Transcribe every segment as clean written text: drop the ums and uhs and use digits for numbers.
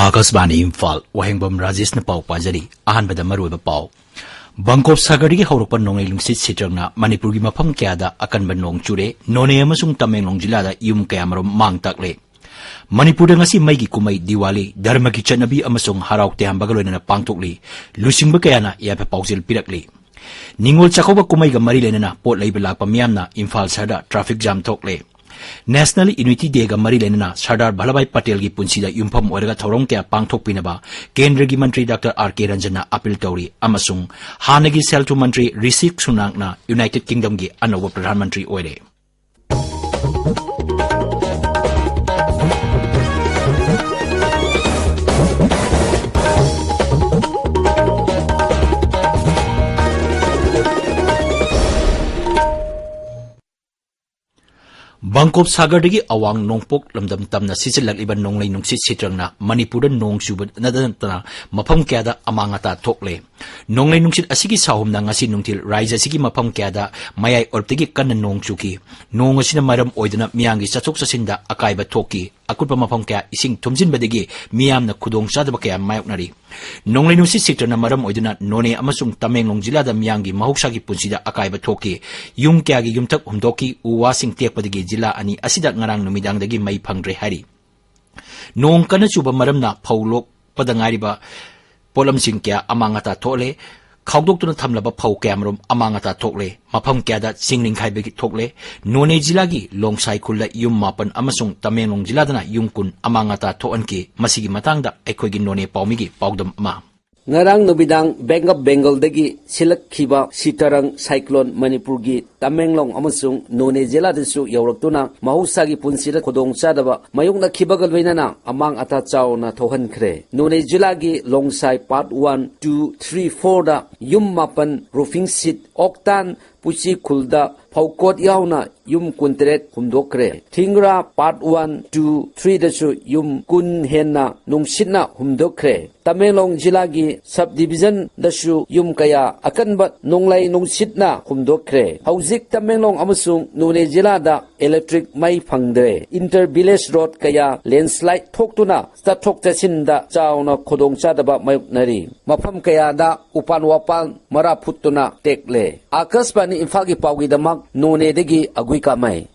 Akasbani Imphal, Wahengbam Rajesh na pau pajari, ahan bada maruiba pau. Bangkop Sagari Horopan Nong Lungsit Sitrangna, Manipuri Mapam Kiada, Akan Banong Chure, None Amasung Tamenglong Jilada, Yum Kamaro Mang Takle. Manipur ngasi maigi kumay Diwali, Dharma ki chanabi amasung haraw te hambagaloy na pangtukli, lusing ba kaya na iyape pausil pirakli. Ningol Chakoba kumay ga marilena na pot laibala pamiyam na Imphal Sada traffic jam tokle. National Unity Day ga marilena na Sardar Bhalabhai Patel gi punsida yumpham oiraga thorong kya pangthok pinaba Kendra gi Mantri Dr. R.K. Ranjan na appeal tawri amasung hanagi Seltu Mantri Rishi Sunak na United Kingdom gi anoba Pradhan Mantri oire. Bangkop Sagardagi awang nongpok lamdam tamna sisilak iban nonglay nungsit sitrangna Manipuran nong subad nadantana mapam kyada amangata tokle. Nonglay nungsit asigi sahum na ngasi nungtil raisa asigi mapam kyada mayay orptigi kan nong suki. Nong asina maram oidana miyangi satok sasinda akaiba toki. Akut pa mapam kaya ising tumjin badigi miyam na kudong sadaba kaya mayok nari. Nonglay nungsit sitrang na maram oidana none amasung Tamenglong jilada miyangi mahuksagi punsida akaiba toki. Yung kaya gi yumtak humdoki uwasing tiyak badigi jila ani asida ngarang numidang dagi may pangre hari. Noong kana chuba maram na paulok padangari ba polam singkya amangata tole khawdok tuna thamlaba phau kamrom amangata tokle mafam kyada singling khaibegi tokle none jilagi longsai khulla yum mapan amasung Tamenglong jiladana yumkun amangata thoanki masigi matangda ekhoigi none paumigi paudam ma ngarang nubidang Bank of Bengal dagi silak khiba sitarang cyclone Manipur gi Tamenglong amasung None jila desu yawraktuna mahusagi punsida khodong chadaba mayungna khibagal wainana amang ata chaw na thohan khre None jila gi longsai part 1 2 3 4 da yum mapan roofing sheet oktan pusi khulda Paukot yauna yum kuntret humdokre. Thingra part 1, 2, 3 dasu yum kun henna nungsitna humdokre. Tamenglong jilagi subdivision dasu yum kaya akan bat nonglay nungsitna humdokre. Hauzik Tamenglong amasung None jilada electric may phangdre. Inter-village road kaya landslide thoktuna stathok chasinda chauna khodong chadaba mayuknari. Mafam kaya da upan wapan mara phuttuna tekle. Akasbani Imphal gi pawgi damak None degi agui kamai.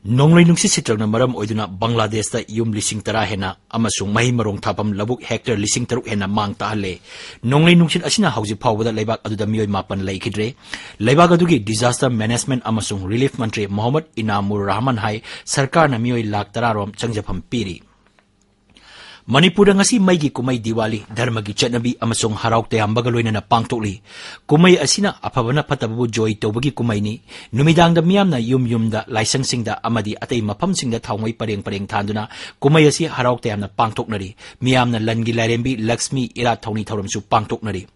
Nonglay nungsit sitrang na maram oiduna Bangladesh da yum lising tara hena amasung mahi marong thapam labuk hectare lising taruk hena mang tahale. Nonglay nungsit asina hauji phawbada laibak aduda miyoy mapan laikidre. Laibak adugi disaster management amasung relief mantri Muhammad Inamur Rahman hai sarkar na miyoy lak tararom changjapam piri. Manipur ngasi maigi kumay Diwali Dharma gi chanabi amasung haraw te hambagaloy na pangtukli kumay asina apabana patabu joy tobagi kumay ni numidang da miyam na yum da laisang singda amadi atay mapam singda thawngay pareng thanduna kumay asi haraw te na pangtuk nari miyam na langi larembi Lakshmi ira thawni thawramsu pangtuk nari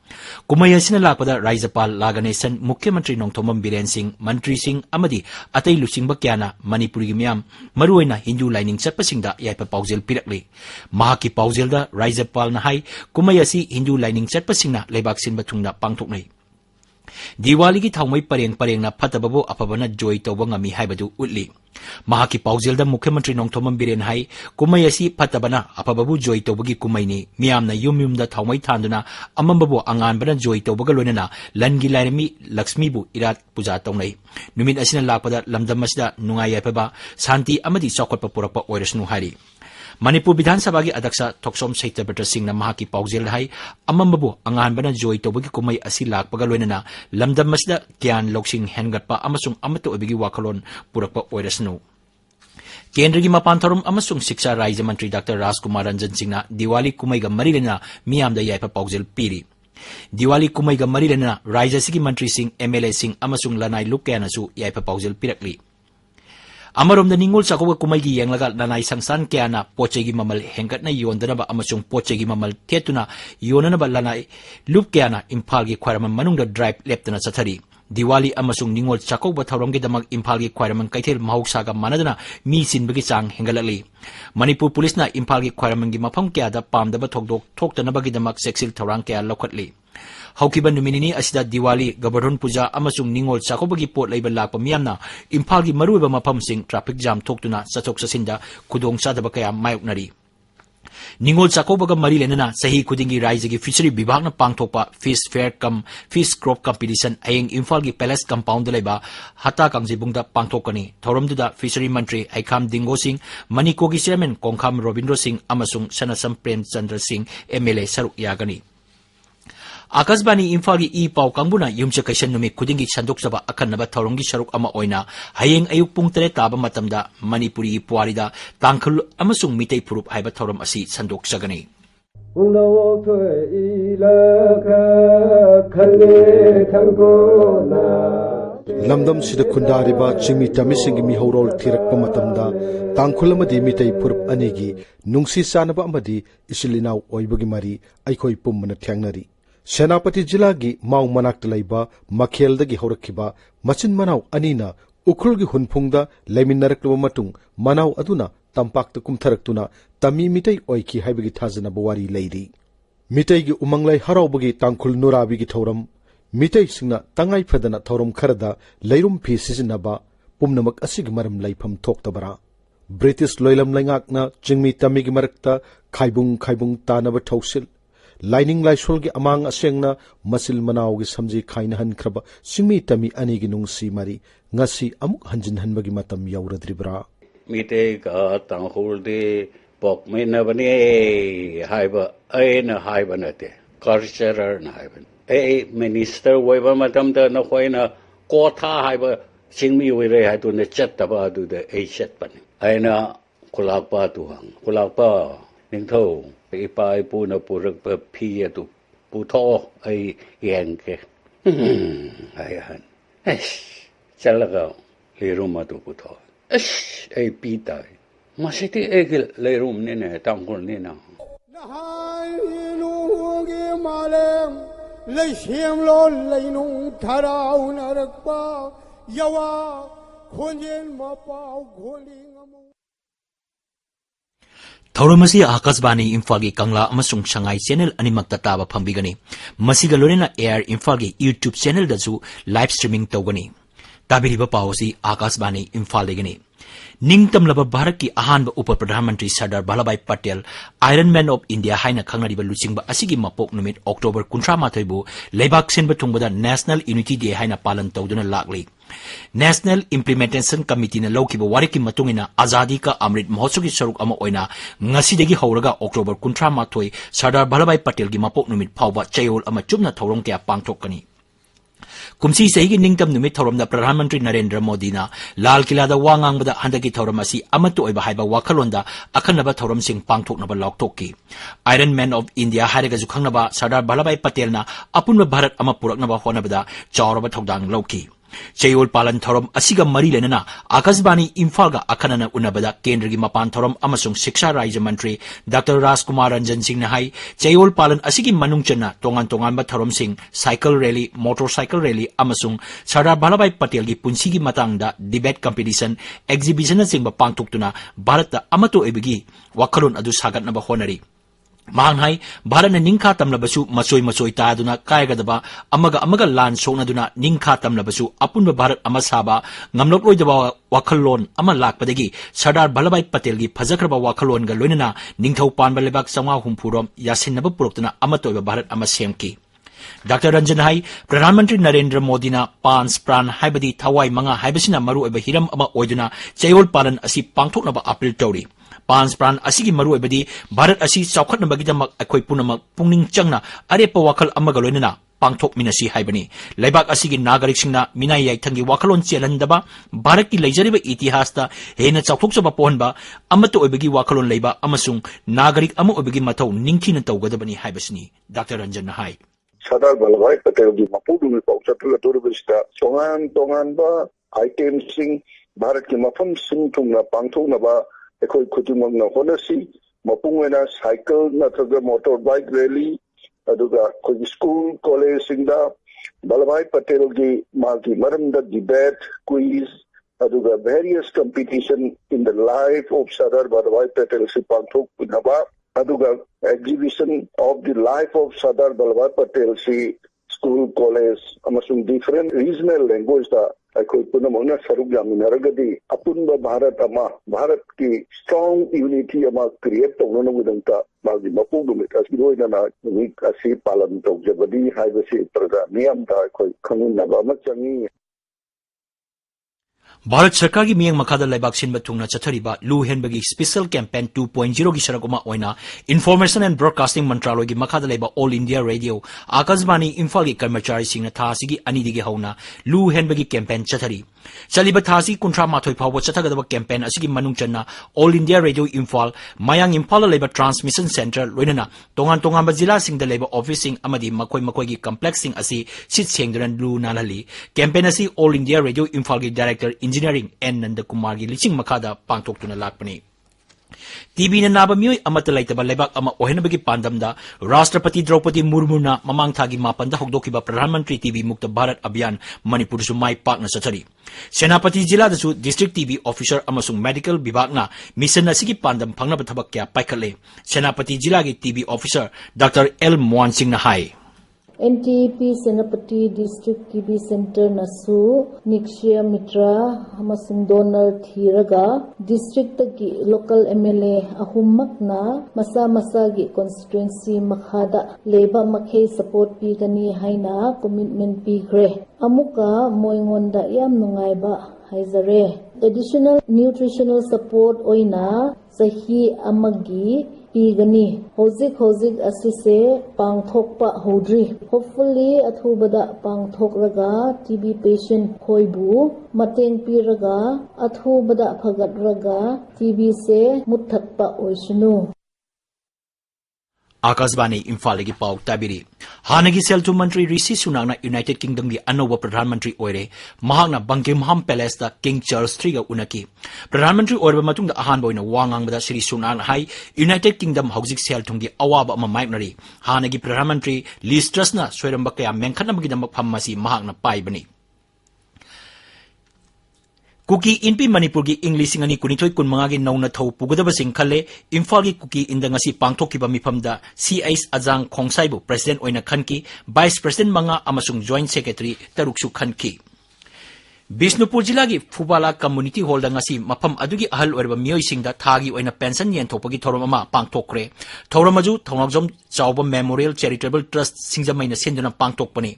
kumay asina lakpada Raijapal Laganesan Mukhyamantri Nongthomam Biren Singh Mantri Singh amadi atay lusing bakyana Manipuri gi miyam maruay na Hindu lining chatpasingda yaipa paujel pirakli ki pauzelda Raijapal na hai kumayasi Hindu lining chatpasingna leibak sin bathungna pangthoknai Diwali gi thawmai pareng na phatababo apabana joy tawba ngami haibadu utli mahaki pauzelda Mukhyamantri Nongthomam Biren hai kumayasi phatabana apababu joy tawbagi kumaini miyamna yumda thawmai thanduna amambabo anganbana joy tawbaga loinana langi lairami Lakshmi bu irat puja tawnai numin asina lakpada lamdam asida nungai yaipaba santi amadi chakhotpa purakpa oirasnu hari Manipur Bidhan Sabha gi adaksa Thoksom Saitabatra Singh na mahaki paujel hai amambabu anganbana joy tawbagi kumay asi lakpaga loinana lamdam masda kyan loksing hengatpa amasung amato obigi wakalon purakpa oirasnu Kendra gi mapantharum amasung Shiksha Raija Mantri Dr. Rajkumar Ranjan Singh na Diwali kumay ga marilena miyamda yaipa paujel piri Diwali kumay ga marilena Raija sigi Mantri Singh MLA Singh amasung lanai lukkayana su yaipa paujel pirakli Amarom da ningol sa kuwa kumaygi yang lagal na naisangsan kaya na pochegi mamal hengkat na yondana ba amasung pochegi mamal tetuna yonana ba lanay loop kaya na Imphal gi kwaraman manung da drive left na sathari. Diwali amasung ningol sa kuwa thawronggi damag Imphal gi kwaraman kaithil mahuksaga manadana mi sinbagi sang hengalali. Manipur Police na Imphal gi kwaraman gi mapam kaya da pamda ba thokta na bagi damag seksil thawrang kaya lokatli. Haukiban numinini asida Diwali Gabaron Puja amasung ningol sakobagi pot laiba lakpa miyamna Imphal gi maruiba mapam sing traffic jam thoktuna satok sasinda kudong sadaba kaya mayok nari Ningol Chakobaga Mari Lenana, Sahi Kudingi Raizagi Fishery Bibagna Pangtopa, Fish Fair Fish Crop Competition, Aying Imphal Palace Compound Leba, Hata Kangzibungda Pangtokani, Torumduda Fishery Mantri, Aikam Dingo Singh, Manikogi Chairman, Kongkam Robindro Singh, Amasung, Sanasam Prem Chandra Singh, MLA Saruk Yagani. Akasbani Imphal E Pau Kambuna Yumcha Kaishan Numi Kudingi Sandok Saba Akanaba Tarongi Sharuk Ama Oina Hayeng Ayuk Pung Tere Taba Matamda Manipuri Puarida Tangkul Amasung Mitei Purup Haiba Toram Asi Sandok Sagani Lamdam sida khundariba chimi tamising mi horol thirakpa matamda tangkhulamadi mitei purup anigi nungsi sanaba amadi isilinau oibagi mari aikoi pummana thangnari Senapati Jilagi Mau Manak Laiba, Makeldagi Horakiba, Machin Manau Anina, Ukulgi Hunpungda, Leminarakmatung, Manau Aduna, Tampak the Kumtaraktuna, Tami Mitei Oiki Habigi Tazana Bawari Lady. Mitei Umanglai Harabagi Tankul Nurabigi Toram, Mitei Sina, Tangai Fedana Torum Karada, Leirum P. Sisinaba, Pumnamak Asigmaram Laipam Toktabara. British Loilam Langakna, Jingmi Tamigi Marakta, Kaibung Tanaba Tosil. Lining Laishulgi among Asengna, Masil Manaugi Samji Kainahan Kraba, Simi Tami Anigi Nungsi Mari, Ngasi Amuk Hanjin Hanbagi Matam Yaura Dribra. Mite ka tanghulde pok me na bani haiba na haiba nate culture na haiba minister waiba matam da na khoina kotha haiba singmi wire hai tu ne chat ta ba du de chat pan aina kulakpa tu hang kulakpa ningtho ipa pu na purak pa phi tu pu tho ai yen ke ai han chalaga leruma tu pu tho ai pita masiti egel lerum nene tangkol nena nahai nugi malem le shem lo le nu tharau narakpa yawa khonjen ma pau kholing amu Thauramasi Akasbani Imphal Kangla Amasung Shanghai channel animakta taba phambigani masiga lorena air Imphal YouTube channel dasu live streaming tawgani tabiriba pawsi Akasbani Imphal legani Ningtam laba Bharat ki ahanba Upa Pradhan Mantri Sardar Vallabhbhai Patel Iron Man of India haina khangnariba luchingba asigi mapok numit October 13 bu leibak senba thungbada National Unity Day haina palan tawduna lakli National Implementation Committee na lawkiba wariki matungina Azadi ka Amrit Mahotsav ki saruk ama oina ngasidagi hauraga October 13 Sardar Vallabhbhai Patel gi mapok numit phawba chayol ama chumna thorong kya pangthokani Kumsi Sahi Ningtam Numit Thoram da Pradhan Mantri Narendra Modi na Lal Kila da Wangang da Handaki Thoram asi amatu oiba haiba wakalonda akanaba Thoram Singh pangthoknaba laukthokki Iron Man of India hariga jukhangnaba Sardar Vallabhbhai Patel na apunba Bharat ama puraknaba honabada chawraba thodang lauki Chayol Palan Thoram Asiga Mari Lenana Akasbani Imphal Akanana Unabada Kendra Mapan Thoram Amasung Shiksha Raja Mantri Dr. Rajkumar Ranjan Singh Nahai Chayol Palan Asigi Manungchana Tongan Ba Thoram Singh Cycle Rally Motorcycle Rally Amasung Sardar Vallabhbhai Patel gi Punsigi Matangda Debate Competition Exhibition Singh Pangtuktuna Bharata Amato Ebigi Wakalon Adu Sagatnaba Honari Mahanghai Bharana Ningkha Tamlabasu Masoi Taduna Kaigadaba Amaga Lan Sonaduna Ningkha Tamlabasu Apunba Bharat Amasaba Ngamlok Loidaba Wakalon Amalak Padagi Sardar Vallabhbhai Patel gi Phajakraba Wakalon ga Loinana Ningthau Panba Lebak Sanga Humpurom Yasinaba Puroktuna Amatoiba Bharat Amasemki Dr. Ranjan Hai Pradhan Mantri Narendra Modi na Pans Pran Haibadi Thawai Manga Haibasina Maru Eba Hiram Ama Oiduna Chayol Palan Asi Pangthoknaba April Tauri Pans Pran Asigi Maru Ebadi Bharat Asi Chaukhatnabagidamak Akoi Punamak Pungning Changna Arepa Wakal Amaga Loinana Pangthok Minasi Haibani Laibak Asigi Nagarik Singna Minai Yaitangi Wakalon Chelandaba Bharat ki Leijariba Itihasta Hena Chauthokchaba Ponba Amato Ebagi Wakalon Leiba Amasung Nagarik Ama Ebagi Matau Ningthina Tawgadabani Haibasni Dr. Ranjan Hai Sardar Vallabhbhai Patel gi mapudumi pauchapla turubista tongan ba item sing Bharat ki mafam sing thungna pangthokna ba ekoi khujumang na honasi mapungena cycle na thaga motorbike rally aduga khoi school college singda Vallabhbhai Patel gi magi maramda debate quiz aduga various competition in the life of Sardar Vallabhbhai Patel si pangthok pinaba aduga exhibition of the life of Sardar Vallabhbhai Patel si school college amasung different regional language da ꯑꯩꯈꯣꯏ ꯄꯨꯝꯅꯃꯛꯅ ꯁꯔꯨꯛ ꯌꯥꯃꯤꯟꯅꯔꯒꯗꯤ ꯑꯄꯨꯟꯕ ꯚꯥꯔꯠꯀꯤ ꯁ꯭ꯇꯔꯣꯡ unity ꯑꯃ create ꯇꯧꯅꯅꯕꯒꯤꯗꯃꯛꯇ ꯃꯥꯒꯤ ꯃꯄꯣꯛ ꯅꯨꯃꯤꯠ ꯑꯁꯤ ꯂꯣꯏꯅꯅ ꯅꯨꯃꯤꯠ ꯑꯁꯤ ꯄꯥꯂꯟ ꯇꯧꯖꯕꯅꯤ ꯍꯥꯏꯕꯁꯤ ꯄ꯭ꯔꯖꯥ ꯃꯤꯌꯥꯝꯗ ꯑꯩꯈꯣꯏ ꯈꯪꯃꯤꯟꯅꯕ ꯑꯃ ꯆꯪꯏ भारत सरकार की मियंग मखादा लेबाक सिनबा थुंगना चथरिबा लू हेनबगी स्पेशल कैंपेन 2.0 की सरगमा ओइना इन्फॉर्मेशन एंड ब्रॉडकास्टिंग मंत्रालय की मखादा लेबा all India radio Akashvani Imphal की कर्मचारी सिंह थासिगी अनिदिगी हौना लू हेनबगी कैंपेन चथरी चलिबा थासी कुंट्रा माथोय फाव चथगदबा कैंपेन असिगी मनुंग चन्ना all India radio Imphal मयांग Imphal लेबा ट्रांसमिशन सेंटर लोइनना तोंगान तोंगान जिला सिंह द लेबा ऑफिसिंग अमदी मखोय मखोय की कॉम्प्लेक्स सिंह असि सिट सेंगदन लू नानहली कैंपेन असि ऑल इंडिया रेडियो इम्फाल की director engineering N Nand Kumar की लिचिंग मखादा पांगथोक्तुना लाकपनी टीबी नाबा मियोय अमत लैतबा लेबाक अमा ओहेनबगी पांदमदा राष्ट्रपति द्रौपदी मुर्मुना ममांग थागी मापनदा हौदोकिबा प्रधानमंत्री टीबी मुक्त भारत अभियान मणिपुर सु माई पाकना चथरी सेनापति जिला दसु डिस्ट्रिक्ट टीबी ऑफिसर अमसुंग मेडिकल विभागना मिशन असिगी पांदम फंगनब थबक क्या पाइखले सेनापति जिला की TB officer doctor L Mohan Singh ना हाई NTP Senapati District TB Center Nasu Nikshya Mitra Hamasung Donor Thiraga District ki local MLA Ahumakna Masa gi constituency Makhada Leba Makhe support pi gani haina commitment pi gre Amuka Moingonda yam nungaiba haizare additional nutritional support oina sahi amagi pigani hozik asise pangthokpa hodri hopefully athubada pangthokraga TB patient khoibu mateng piraga athubada phagatraga TB se muthatpa oisunu Akashvani Imphal की पाव ताबिरी हानगी सेल्टू मंत्री ऋषि सुनाकना United kingdom की अनौब प्रधानमंत्री ओइरे महाकना बंकिमहाम palace दा king Charles III गा उनकी प्रधानमंत्री ओइरबा मतुंग दा अहानबा ओइना वा ngangbada श्री सुनाकना हाई यूनाइटेड किंगडम हौजिक सेल्टुंग की अवाब अमा माइकनरी हानगी प्रधानमंत्री लिज ट्रसना सोइरंबा कया मेंखनबगीदमक फम्मासी महाकना पाइबनी कुकी इनपी मणिपुर की इंग्लिश सिंगनी कुनिथोय कुनमंगा की नौना थौ पुगदब सिंह खले इम्फाल की कुकी इंदंगसी पांगथोकिबा मिफमदा CH अजांग खोंगसाइबु प्रेसिडेंट ओइना खनकी वाइस प्रेसिडेंट मंगा अमसुंग जॉइंट सेक्रेटरी तरुकसु खनकी बिष्णुपुर जिला की फुबाला कम्युनिटी हॉल दंगसी मफम अदुगी अहल ओरबा मियोइसिंगदा थागी ओइना पेंशन येनथोपगी थौरम अमा पांगथोकरे थौरमजु Thounaojam Chaoba memorial charitable trust सिंगजमैना सेंदुना पांगथोकपनी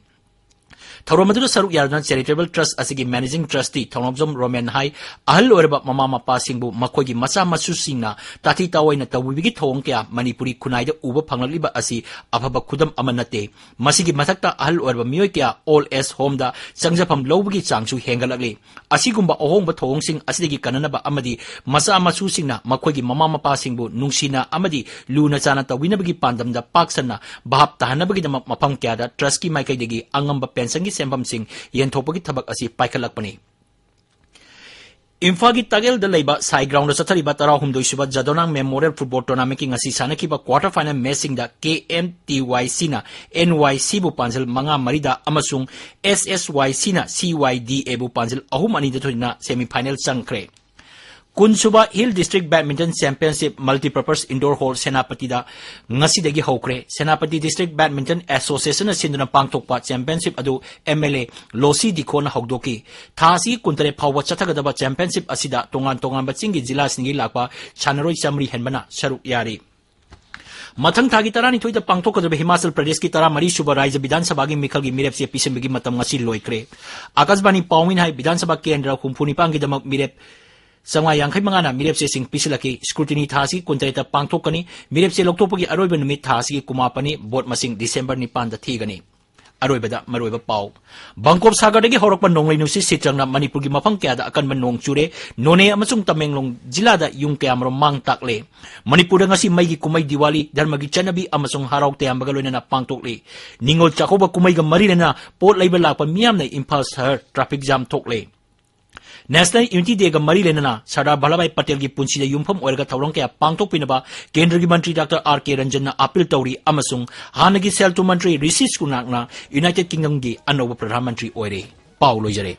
थौरमदुदा सरुक यारना चैरिटेबल ट्रस्ट असिगी मैनेजिंग ट्रस्टी थौनागजम रोमेन हाई अहल ओरबा ममा मपा सिंगबु मखोगी मचा मसु सिंगना ताती तावैना तवबिगी थौंग क्या मणिपुरी खुनाइदा उबा फंगलिबा असि अफबा खुदम अमनते मसिगी मथक्ता अहल ओरबा मियोय क्या ऑल एस होम दा चंगजफम लौबगी चांगसु हेंगलगले असिगुंबा अहोंगबा थौंग सिंग असिगी कननबा अमदी मचा मसु सिंगना मखोगी ममा मपा सिंगबु नुंगसिना अमदी लुना चाना तविनबगी पांदमदा पाक्सना भाप ताहनबगी दम मफम क्यादा ट्रस्ट की माइकैदगी अंगंबा पेंशन की सेंफम सिंह येनथोपगी थबक असि पाइखलकपनी इम्फा की तगेल दलेबा साई ग्राउंड चथरिबा 38 जदोनांग मेमोरियल फुटबॉल टूर्नामेंट की ngasi सानकिबा क्वार्टर फाइनल मैच सिंगदा KMTYC ना NYC बु पांजल मंगा मरिदा अमसुंग SSYC ना CYDA बु पांजल अहुम अनिदा थोइना सेमीफाइनल चंगख्रे कुनसुबा hill district badminton championship multipurpose indoor hall Senapati ngasi हौक्रे सेनापति डिस्ट्रिक्ट बैडमिंटन एसोसिएशन सिंधुना पांगथोकपा चैंपियनशिप अदु MLA लोसी दिखोना हौदोकी थासी कुंतरे फाव चथगदबा चैंपियनशिप असिदा तोंगान तोंगान चिंगी जिला सिंगी लाकपा सानरोय चामरी हेनबना सरुक यारी मथंग थागी 12 पांगथोकदब हिमाचल प्रदेश की 13 सुब राज्य विधानसभा की मिखल की मिरेप से पिसंबगी मतम ngasi लोइख्रे आकाशवाणी पाउमिन हाई विधानसभा केंद्र 64 की दमक मिरेप संवा यांखै मंगाना मिरेप से सिंह पिसलकी स्क्रूटिनी थासी कुंतरेता पांगथोकनी मिरेप से लोकथोपगी अरोइब नुमित थासी कुमापनी बोट मसिंग डिसेंबर 9 दा थीगनी अरोइबदा मरोइब पाउ बंकोप सागरदगी हौरकप नोंगलै नुसि सित्रंगना मणिपुर की मफम क्यादा अकनब नोंग चुरे नोने अमसुंग तमेंगलोंग जिलादा युंग क्यामरो मांग ताकले मणिपुर ngasi मई की कुमई दिवाली धर्म की चनबी अमसुंग हाराउ तयामबगा लोइना पांगथोकले निंगोल चाकोबा कुमई ग मरिना पोट लैबा लाकपा मियामना इम्फाल शहर ट्रैफिक जाम थोकले नेशनल यूनिटी डे का मरी लेना सरदार वल्लभभाई पटेल की पुंसी यूमफम ओरगा थौरंग क्या पांगथोकपिनबा केंद्र की मंत्री डॉक्टर RK रंजन अपील तौरी अमसुंग हानगी सेल्टू मंत्री ऋषि सुनाकना यूनाइटेड किंगडम की अनौब प्रधानमंत्री ओइरे पाउ लोइजरे।